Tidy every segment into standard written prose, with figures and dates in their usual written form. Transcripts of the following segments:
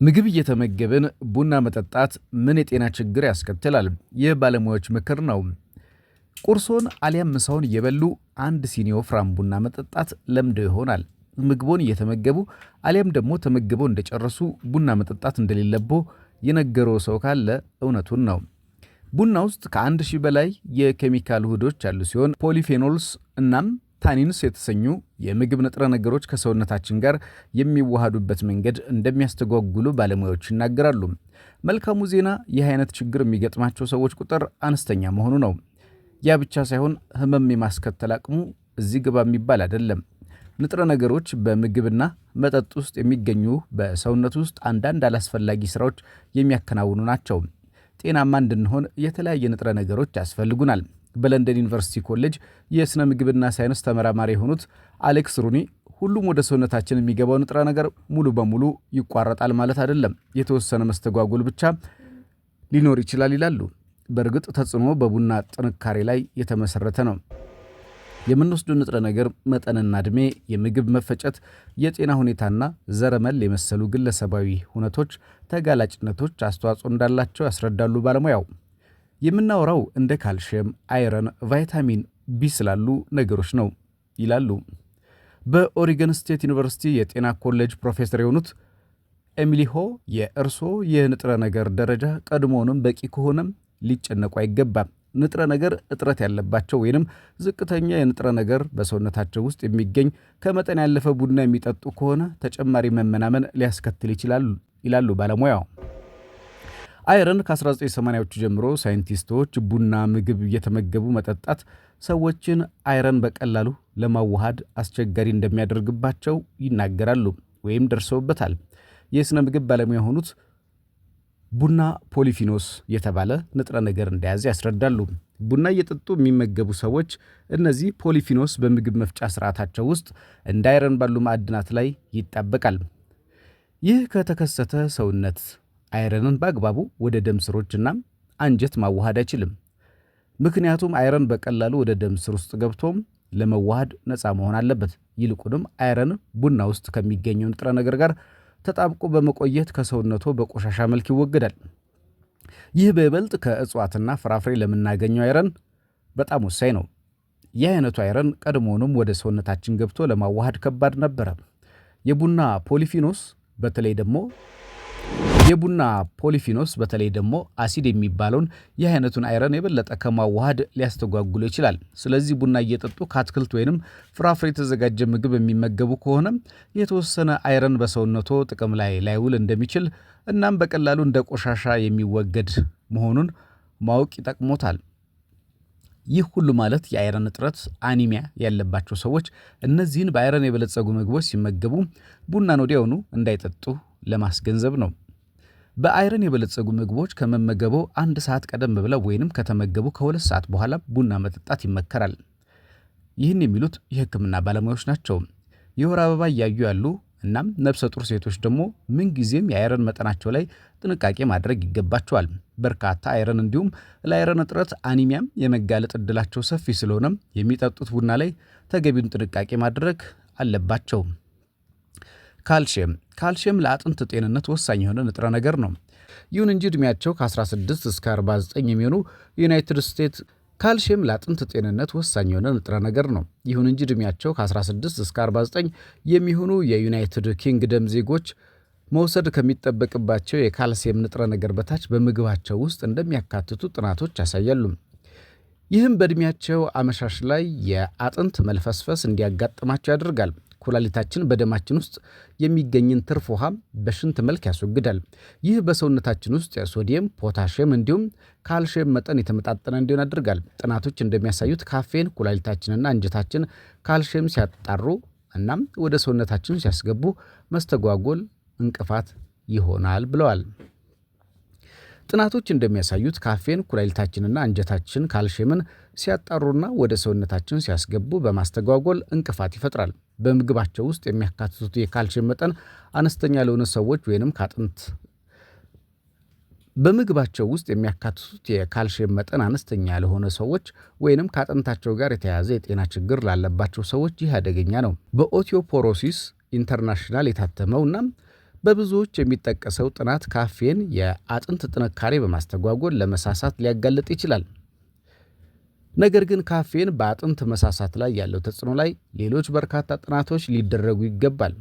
ምግብ እየተመገብን ቡና መጠጣት ምን የጤና ችግር ያስከትላል? የባለሙያዎች ምክር ነው። ቁርሶን አሊያም ምሳውን እየበሉ አንድ ሲኒ ወፍራም ቡና መጠጣት ለምደው ይሆናል። ምግቦን እየተመገቡ አሊያም ደግሞ ተመግበው እንደጨረሱ ቡና መጠጣት እንደሌለብዎ የነገረው ሰው ካለ እውነቱን ነው። ቡና ውስጥ ከ1000 በላይ የኬሚካል ውህዶች ያሉ ሲሆን ፖሊፌኖልስ እናም ታኒንስ የተሰኙ የምግብ ንጥረ ነገሮች ከሰውነታችን ጋር የሚዋሃዱበት መንገድ እንደሚያስተጓጉሉ ባለሙያዎች ይናገራሉ። መልካሙ ዜና ይህ አይነት ችግር የሚገጥማቸው ሰዎች ቁጥር አነስተኛ መሆኑ ነው። ያ ብቻ ሳይሆን ህመም የማስከተል አቅሙ እዚህ ግባ የሚባል አይደለም። ንጥረ ነገሮች በምግብና መጠጥ ውስጥ የሚገኙ በሰውነት ውስጥ አንዳንድ አላስፈላጊ ስራዎች የሚያከናውኑ ናቸው። ጤናማ እንድንሆን የተለያየ ንጥረ ነገሮች ያስፈልጉናል። በለንደን ዩኒቨርሲቲ ኮሌጅ የስነ ምግብና ሳይንስ ተመራማሪ የሆኑት አሌክስ ሩኒ ሁሉም ወደ ሰውነታችን የሚገባው ንጥረ ነገር ሙሉ በሙሉ ይቋረጣል ማለት አይደለም፣ የተወሰነ መስተጓጎል ብቻ ሊኖር ይችላል ይላሉ። በእርግጥ ተጽዕኖ በቡና ጥንካሬ ላይ የተመሰረተ ነው። የምንወስደው ንጥረ ነገር መጠንና ዕድሜ፣ የምግብ መፈጨት፣ የጤና ሁኔታና ዘረመል የመሰሉ ግለሰባዊ ሁነቶች ተጋላጭነቶች አስተዋጽኦ እንዳላቸው ያስረዳሉ ባለሙያው። የምናወራው እንደ ካልሽየም፣ አይረን፣ ቫይታሚን ቢ ስላሉ ነገሮች ነው ይላሉ። በኦሪገን ስቴት ዩኒቨርሲቲ የጤና ኮሌጅ ፕሮፌሰር የሆኑት ኤሚሊ ሆ የእርስዎ የንጥረ ነገር ደረጃ ቀድሞውንም በቂ ከሆነም ሊጨነቁ አይገባም። ንጥረ ነገር እጥረት ያለባቸው ወይንም ዝቅተኛ የንጥረ ነገር በሰውነታቸው ውስጥ የሚገኝ ከመጠን ያለፈ ቡና የሚጠጡ ከሆነ ተጨማሪ መመናመን ሊያስከትል ይችላል ይላሉ ባለሙያው። አይረን ከ1980ዎቹ ጀምሮ ሳይንቲስቶች ቡና ምግብ እየተመገቡ መጠጣት ሰዎችን አይረን በቀላሉ ለማዋሃድ አስቸጋሪ እንደሚያደርግባቸው ይናገራሉ ወይም ደርሰውበታል። የስነ ምግብ ባለሙያ የሆኑት ቡና ፖሊፊኖስ የተባለ ንጥረ ነገር እንደያዘ ያስረዳሉ። ቡና እየጠጡ የሚመገቡ ሰዎች እነዚህ ፖሊፊኖስ በምግብ መፍጫ ስርዓታቸው ውስጥ እንደ አይረን ባሉ ማዕድናት ላይ ይጣበቃል። ይህ ከተከሰተ ሰውነት አይረንን በአግባቡ ወደ ደም ስሮችና አንጀት ማዋሃድ አይችልም። ምክንያቱም አይረን በቀላሉ ወደ ደም ስር ውስጥ ገብቶም ለመዋሃድ ነፃ መሆን አለበት። ይልቁንም አይረን ቡና ውስጥ ከሚገኘው ንጥረ ነገር ጋር ተጣብቆ በመቆየት ከሰውነቶ በቆሻሻ መልክ ይወገዳል። ይህ በይበልጥ ከእጽዋትና ፍራፍሬ ለምናገኘው አይረን በጣም ወሳኝ ነው። ይህ አይነቱ አይረን ቀድሞውንም ወደ ሰውነታችን ገብቶ ለማዋሃድ ከባድ ነበረ። የቡና ፖሊፊኖስ በተለይ ደግሞ አሲድ የሚባለውን ይህ አይነቱን አይረን የበለጠ ከማዋሃድ ሊያስተጓጉሎ ይችላል። ስለዚህ ቡና እየጠጡ ከአትክልት ወይንም ፍራፍሬ የተዘጋጀ ምግብ የሚመገቡ ከሆነ የተወሰነ አይረን በሰውነቶ ጥቅም ላይ ላይውል እንደሚችል እናም በቀላሉ እንደ ቆሻሻ የሚወገድ መሆኑን ማወቅ ይጠቅሞታል። ይህ ሁሉ ማለት የአይረን እጥረት አኒሚያ ያለባቸው ሰዎች እነዚህን በአይረን የበለጸጉ ምግቦች ሲመገቡ ቡናን ወዲያውኑ እንዳይጠጡ ለማስገንዘብ ነው። በአይረን የበለጸጉ ምግቦች ከመመገበው 1 ሰዓት ቀደም ብለው ወይንም ከተመገቡ ከ2 ሰዓት በኋላ ቡና መጠጣት ይመከራል። ይህን የሚሉት የሕክምና ባለሙያዎች ናቸው። የወር አበባ እያዩ ያሉ እናም ነፍሰ ጡር ሴቶች ደግሞ ምንጊዜም የአይረን መጠናቸው ላይ ጥንቃቄ ማድረግ ይገባቸዋል። በርካታ አይረን እንዲሁም ለአይረን እጥረት አኒሚያም የመጋለጥ ዕድላቸው ሰፊ ስለሆነ የሚጠጡት ቡና ላይ ተገቢውን ጥንቃቄ ማድረግ አለባቸው። ካልሽየም ለአጥንት ጤንነት ወሳኝ የሆነ ንጥረ ነገር ነው። ይሁን እንጂ ዕድሜያቸው ከ16 እስከ 49 የሚሆኑ ዩናይትድ ስቴትስ ካልሽየም ለአጥንት ጤንነት ወሳኝ የሆነ ንጥረ ነገር ነው። ይሁን እንጂ ዕድሜያቸው ከ16 እስከ 49 የሚሆኑ የዩናይትድ ኪንግደም ዜጎች መውሰድ ከሚጠበቅባቸው የካልሲየም ንጥረ ነገር በታች በምግባቸው ውስጥ እንደሚያካትቱ ጥናቶች ያሳያሉ። ይህም በዕድሜያቸው አመሻሽ ላይ የአጥንት መልፈስፈስ እንዲያጋጥማቸው ያደርጋል። ኩላሊታችን በደማችን ውስጥ የሚገኝን ትርፍ ውሃ በሽንት መልክ ያስወግዳል። ይህ በሰውነታችን ውስጥ የሶዲየም፣ ፖታሽየም እንዲሁም ካልሽየም መጠን የተመጣጠነ እንዲሆን ያደርጋል። ጥናቶች እንደሚያሳዩት ካፌን ኩላሊታችንና አንጀታችን ካልሽየም ሲያጣሩ እናም ወደ ሰውነታችን ሲያስገቡ መስተጓጎል እንቅፋት ይሆናል ብለዋል። ጥናቶች እንደሚያሳዩት ካፌን ኩላሊታችንና አንጀታችን ካልሽየምን ሲያጣሩና ወደ ሰውነታችን ሲያስገቡ በማስተጓጎል እንቅፋት ይፈጥራል። በምግባቸው ውስጥ የሚያካትቱት የካልሽየም መጠን አነስተኛ ለሆኑ ሰዎች ወይንም ከአጥንታቸው ጋር የተያያዘ የጤና ችግር ላለባቸው ሰዎች ይህ አደገኛ ነው። በኦቲዮፖሮሲስ ኢንተርናሽናል የታተመውና በብዙዎች የሚጠቀሰው ጥናት ካፌን የአጥንት ጥንካሬ በማስተጓጎል ለመሳሳት ሊያጋልጥ ይችላል። ነገር ግን ካፌን በአጥንት መሳሳት ላይ ያለው ተጽዕኖ ላይ ሌሎች በርካታ ጥናቶች ሊደረጉ ይገባል።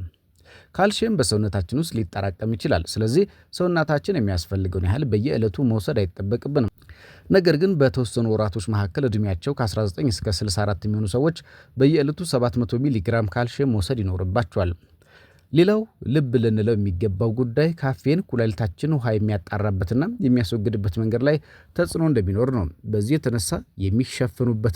ካልሲየም በሰውነታችን ውስጥ ሊጠራቀም ይችላል። ስለዚህ ሰውነታችን የሚያስፈልገውን ያህል በየዕለቱ መውሰድ አይጠበቅብንም። ነገር ግን በተወሰኑ ወራቶች መካከል ዕድሜያቸው ከ19 እስከ 64 የሚሆኑ ሰዎች በየዕለቱ 700 ሚሊ ግራም ካልሲየም መውሰድ ይኖርባቸዋል። ሌላው ልብ ልንለው የሚገባው ጉዳይ ካፌን ኩላሊታችን ውሃ የሚያጣራበትና የሚያስወግድበት መንገድ ላይ ተጽዕኖ እንደሚኖር ነው። በዚህ የተነሳ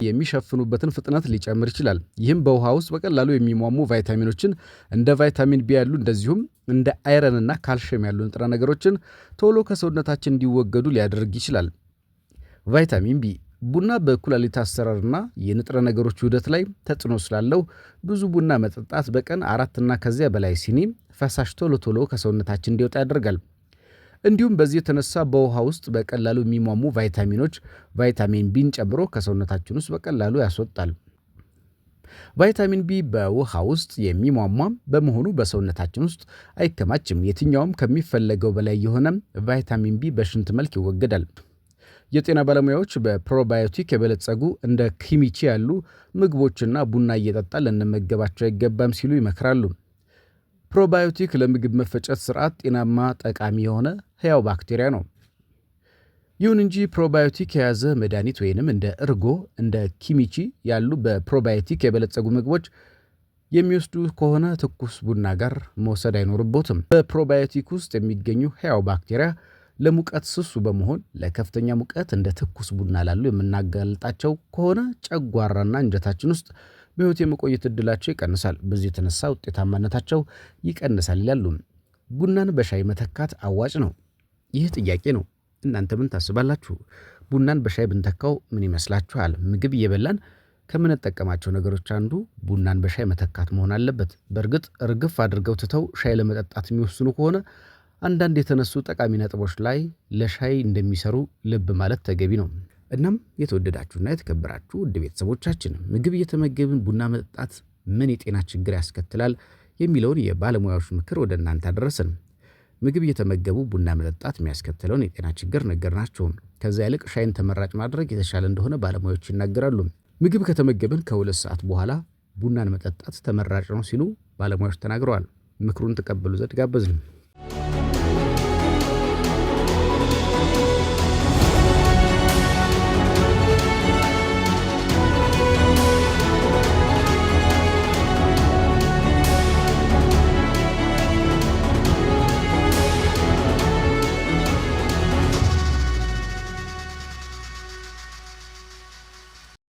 የሚሸፍኑበትን ፍጥነት ሊጨምር ይችላል። ይህም በውሃ ውስጥ በቀላሉ የሚሟሙ ቫይታሚኖችን እንደ ቫይታሚን ቢ ያሉ እንደዚሁም እንደ አይረንና ካልሽየም ያሉ ንጥረ ነገሮችን ቶሎ ከሰውነታችን እንዲወገዱ ሊያደርግ ይችላል። ቫይታሚን ቢ ቡና በኩላሊት አሰራርና የንጥረ ነገሮች ውህደት ላይ ተጽዕኖ ስላለው ብዙ ቡና መጠጣት በቀን 4 እና ከዚያ በላይ ሲኒ ፈሳሽ ቶሎ ከሰውነታችን እንዲወጣ ያደርጋል። እንዲሁም በዚህ የተነሳ በውሃ ውስጥ በቀላሉ የሚሟሙ ቫይታሚኖች ቫይታሚን ቢን ጨምሮ ከሰውነታችን ውስጥ በቀላሉ ያስወጣል። ቫይታሚን ቢ በውሃ ውስጥ የሚሟሟ በመሆኑ በሰውነታችን ውስጥ አይከማችም። የትኛውም ከሚፈለገው በላይ የሆነ ቫይታሚን ቢ በሽንት መልክ ይወገዳል። የጤና ባለሙያዎች በፕሮባዮቲክ የበለጸጉ እንደ ኪሚቺ ያሉ ምግቦችና ቡና እየጠጣን ልንመገባቸው አይገባም ሲሉ ይመክራሉ። ፕሮባዮቲክ ለምግብ መፈጨት ስርዓት ጤናማ ጠቃሚ የሆነ ሕያው ባክቴሪያ ነው። ይሁን እንጂ ፕሮባዮቲክ የያዘ መድኃኒት ወይንም እንደ እርጎ፣ እንደ ኪሚቺ ያሉ በፕሮባዮቲክ የበለጸጉ ምግቦች የሚወስዱ ከሆነ ትኩስ ቡና ጋር መውሰድ አይኖርቦትም። በፕሮባዮቲክ ውስጥ የሚገኙ ሕያው ባክቴሪያ ለሙቀት ስሱ በመሆን ለከፍተኛ ሙቀት እንደ ትኩስ ቡና ላሉ የምናጋልጣቸው ከሆነ ጨጓራና አንጀታችን ውስጥ በሕይወት የመቆየት እድላቸው ይቀንሳል። በዚህ የተነሳ ውጤታማነታቸው ይቀንሳል ይላሉ። ቡናን በሻይ መተካት አዋጭ ነው? ይህ ጥያቄ ነው። እናንተ ምን ታስባላችሁ? ቡናን በሻይ ብንተካው ምን ይመስላችኋል? ምግብ እየበላን ከምንጠቀማቸው ነገሮች አንዱ ቡናን በሻይ መተካት መሆን አለበት። በእርግጥ እርግፍ አድርገው ትተው ሻይ ለመጠጣት የሚወስኑ ከሆነ አንዳንድ የተነሱ ጠቃሚ ነጥቦች ላይ ለሻይ እንደሚሰሩ ልብ ማለት ተገቢ ነው። እናም የተወደዳችሁና የተከበራችሁ ውድ ቤተሰቦቻችን ምግብ እየተመገብን ቡና መጠጣት ምን የጤና ችግር ያስከትላል የሚለውን የባለሙያዎች ምክር ወደ እናንተ አደረስን። ምግብ እየተመገቡ ቡና መጠጣት የሚያስከትለውን የጤና ችግር ነገርናችሁ። ከዛ ይልቅ ሻይን ተመራጭ ማድረግ የተሻለ እንደሆነ ባለሙያዎች ይናገራሉ። ምግብ ከተመገብን ከ2 ሰዓት በኋላ ቡናን መጠጣት ተመራጭ ነው ሲሉ ባለሙያዎች ተናግረዋል። ምክሩን ተቀበሉ ዘንድ ጋበዝን።